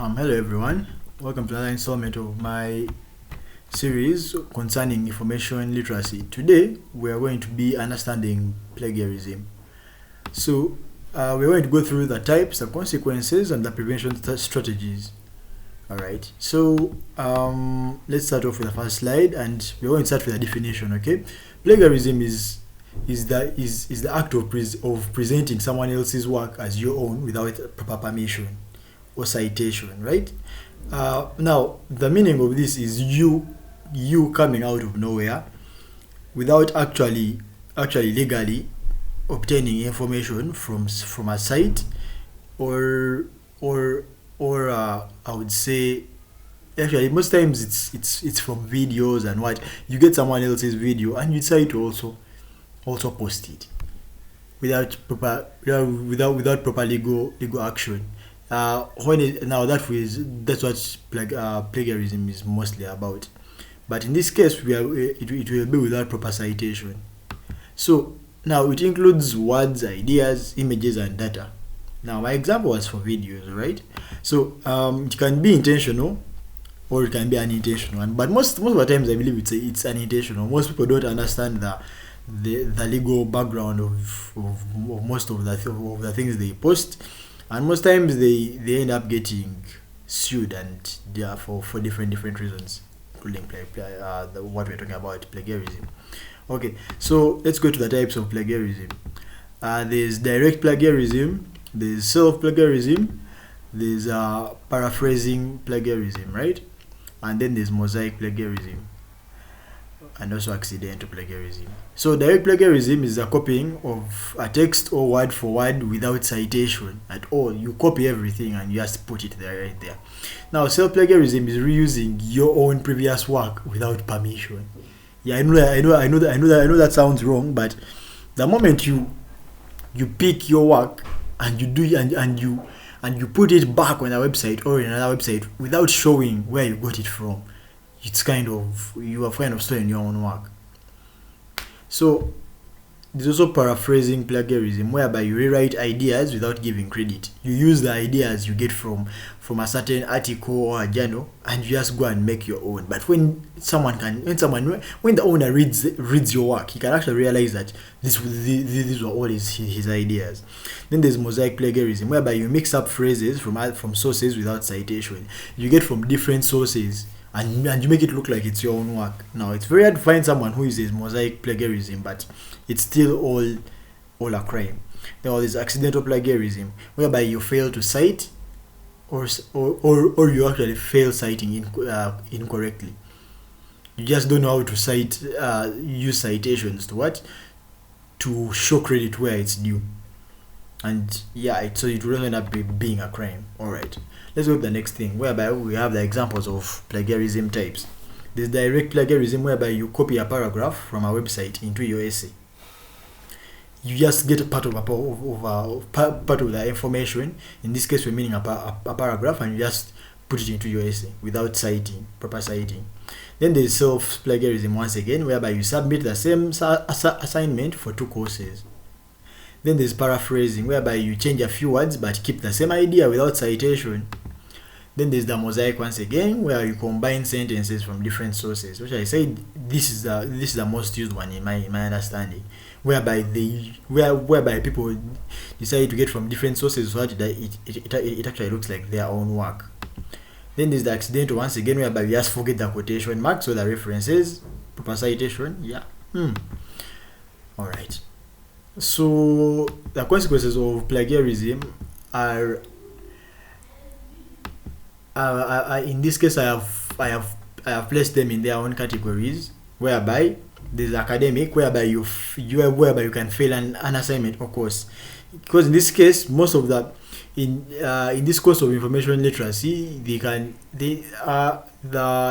Hello everyone, welcome to another installment of my series concerning information literacy. Today we are going to be understanding plagiarism. So we're going to go through the types, the consequences, and the prevention strategies. Alright, so let's start off with the first slide, and we're going to start with the definition. Okay, plagiarism is the act of presenting someone else's work as your own without proper permission or citation, right? Now the meaning of this is you coming out of nowhere without actually legally obtaining information from a site or I would say, actually most times it's from videos and what you get someone else's video and you decide to also post it without proper legal action. That's what plagiarism is mostly about. But in this case, it will be without proper citation. So now it includes words, ideas, images, and data. Now my example was for videos, right? So it can be intentional or it can be unintentional. But most of the times, I believe it's unintentional. Most people don't understand the legal background of most of the things they post. And most times they end up getting sued, and therefore for different reasons, including what we're talking about, plagiarism. Okay, so let's go to the types of plagiarism. There's direct plagiarism, there's self-plagiarism, there's paraphrasing plagiarism, right? And then there's mosaic plagiarism, and also accidental plagiarism. So direct plagiarism is a copying of a text or word for word without citation at all. You copy everything and you just put it there, right there. Now self-plagiarism is reusing your own previous work without permission. Yeah, I know that sounds wrong, but the moment you pick your work and you do and you put it back on a website or in another website without showing where you got it from, it's you have kind of stolen your own work. So there's also paraphrasing plagiarism, whereby you rewrite ideas without giving credit. You use the ideas you get from a certain article or a journal, and you just go and make your own. But when the owner reads your work, he can actually realize that these were all his ideas. Then there's mosaic plagiarism, whereby you mix up phrases from sources without citation. You get from different sources and you make it look like it's your own work. Now it's very hard to find someone who uses mosaic plagiarism, but it's still all a crime. Then there's accidental plagiarism, whereby you fail to cite or you actually fail citing incorrectly. You just don't know how to cite, use citations to show credit where it's due. And yeah, so it will end up being a crime. Alright, let's go to the next thing, whereby we have the examples of plagiarism types. There's direct plagiarism, whereby you copy a paragraph from a website into your essay. You just get a part of the information. In this case, we're meaning a paragraph, and you just put it into your essay without proper citing. Then there's self-plagiarism once again, whereby you submit the same assignment for 2 courses. Then there's paraphrasing, whereby you change a few words but keep the same idea without citation. Then there's the mosaic once again, where you combine sentences from different sources, which I said this is the most used one in my understanding, whereby people decide to get from different sources so that it actually looks like their own work. Then there's the accidental once again, whereby you just forget the quotation marks or the references, proper citation. Yeah. Alright. So the consequences of plagiarism are in this case I have placed them in their own categories, whereby there's academic, whereby you can fail an assignment or course, because in this case most of the in this course of information literacy the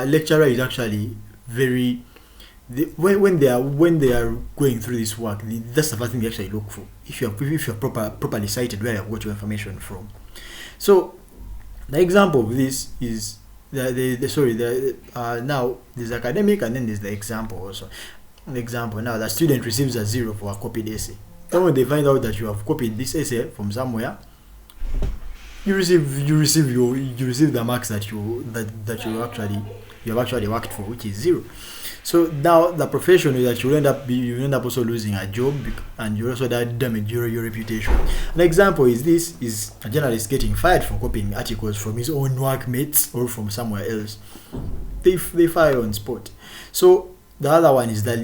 lecturer is actually very when they are going through this work, that's the first thing they actually look for. If you're properly cited where you've got your information from. So the example of this is now there's academic, and then there's the example also. An example, now the student receives a 0 for a copied essay. Then when they find out that you have copied this essay from somewhere, you receive the marks that you have actually worked for, which is zero. So now the profession is that you end up also losing a job, and you also damage your reputation. An example is this: is a journalist getting fired for copying articles from his own workmates or from somewhere else. They fire on spot. So the other one is the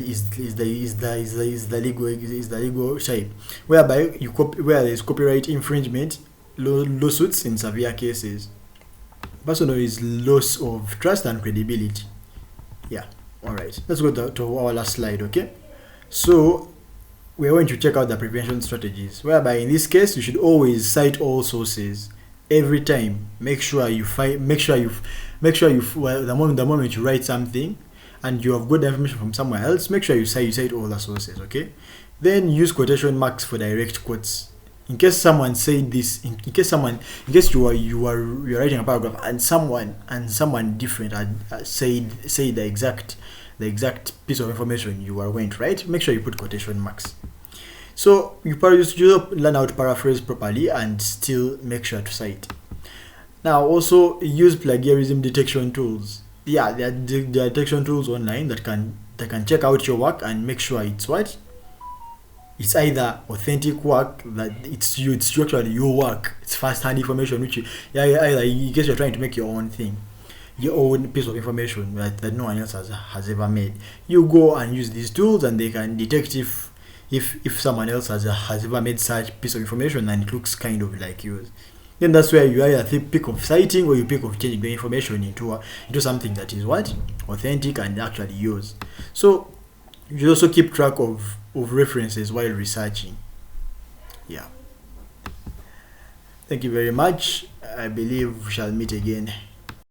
legal side, whereby where there is copyright infringement, lawsuits in severe cases. Personal is loss of trust and credibility. Yeah. All right. Let's go to our last slide. Okay. So we're going to check out the prevention strategies, whereby in this case you should always cite all sources every time. Make sure you well, the moment you write something and you have got the information from somewhere else, make sure you cite all the sources. Okay. Then use quotation marks for direct quotes. In case someone said this, in case you're writing a paragraph and someone different had said the exact piece of information you are going to write, make sure you put quotation marks. So you learn how to paraphrase properly and still make sure to cite. Now also use plagiarism detection tools. Yeah, there are detection tools online that can check out your work and make sure it's what? It's either authentic work, that it's actually your work, it's first-hand information, which either in case you're trying to make your own thing, your own piece of information that no one else has ever made. You go and use these tools, and they can detect if someone else has ever made such piece of information and it looks kind of like yours. Then that's where you either pick of citing, or you pick of changing the information into something that is what? Authentic and actually yours. So you should also keep track of references while researching. Yeah. Thank you very much. I believe we shall meet again.